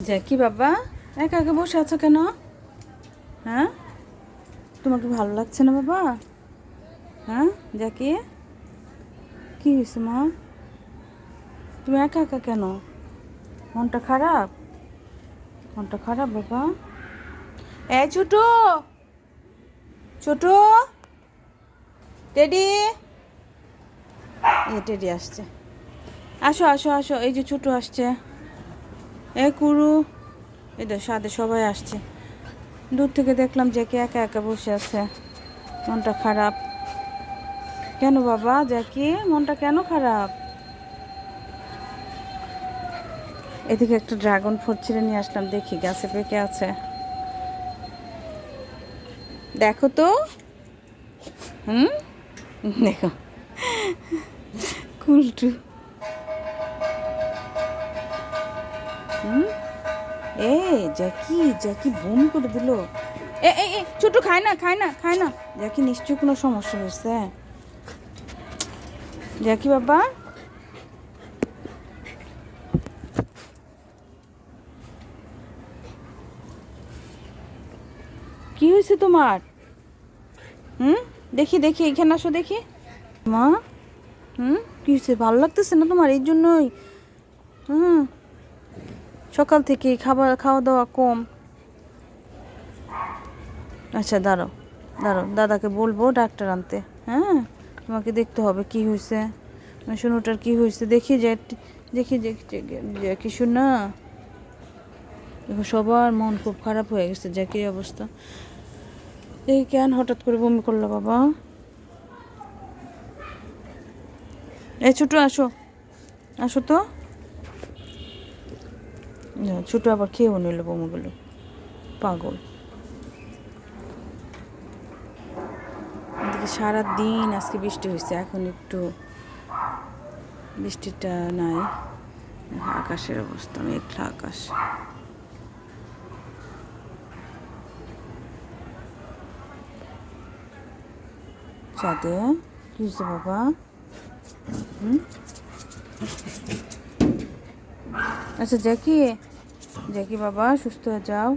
জ্যাকি বাবা, একা একা বসে আছো কেন? হ্যাঁ, তোমাকে ভালো লাগছে না বাবা? হ্যাঁ জ্যাকি, কি হয়েছে মা? তুমি একা একা কেন? মনটা খারাপ? মনটা খারাপ বাবা? এই ছোট, ছোট টেডি, এই টেডি আসছে। আসো আসো আসো, এই যে ছোট আসছে, এ কুরু, এদের সাথে সবাই আসছে। দূর থেকে দেখলাম জ্যাকি একা একা বসে আছে, মনটা খারাপ কেন বাবা? জ্যাকি, মনটা কেন খারাপ? এদিকে একটা ড্রাগন ফ্রুট ছিঁড়ে নিয়ে আসলাম, দেখি গাছে পেকে আছে, দেখো তো। হুম, দেখো কুলটু। হুম, এ জ্যাকি, জ্যাকি বমি করে দিল। এ এ এ, ছোট খায় না খায় না খায় না। জ্যাকি নিশ্চয়ই কোনো সমস্যা হয়েছে। জ্যাকি বাবা, কি হয়েছে তোমার? হুম, দেখি দেখি, এখানে আসো দেখি মা। হুম, কি হয়েছে? ভালো লাগতেছে না তোমার? এই জন্যই? হুম, সকাল থেকে খাবার খাওয়া দাওয়া কম। আচ্ছা দাঁড়াও, দাঁড়াও, দাদাকে বলবো ডাক্তার আনতে। হ্যাঁ, তোমাকে দেখতে হবে কি হয়েছে, শোনোটার কি হয়েছে দেখি, যে দেখি যে কি শোনা। দেখো সবার মন খুব খারাপ হয়ে গেছে, যে কি অবস্থা। এই কেন হঠাৎ করে বমি করলো বাবা? এই ছোট আসো, আসো তো। ছোট আবার খেয়েও নিল বমিগুলো, পাগল। এদিকে সারাদিন আজকে বৃষ্টি হয়েছে, এখন একটু বৃষ্টিটা নাই। আকাশের অবস্থা মেঘলা আকাশ। সাথে কি হয়েছে বাবা? হুম, আচ্ছা জ্যাকি, জ্যাকি বাবা সুস্থ হয়ে যাও।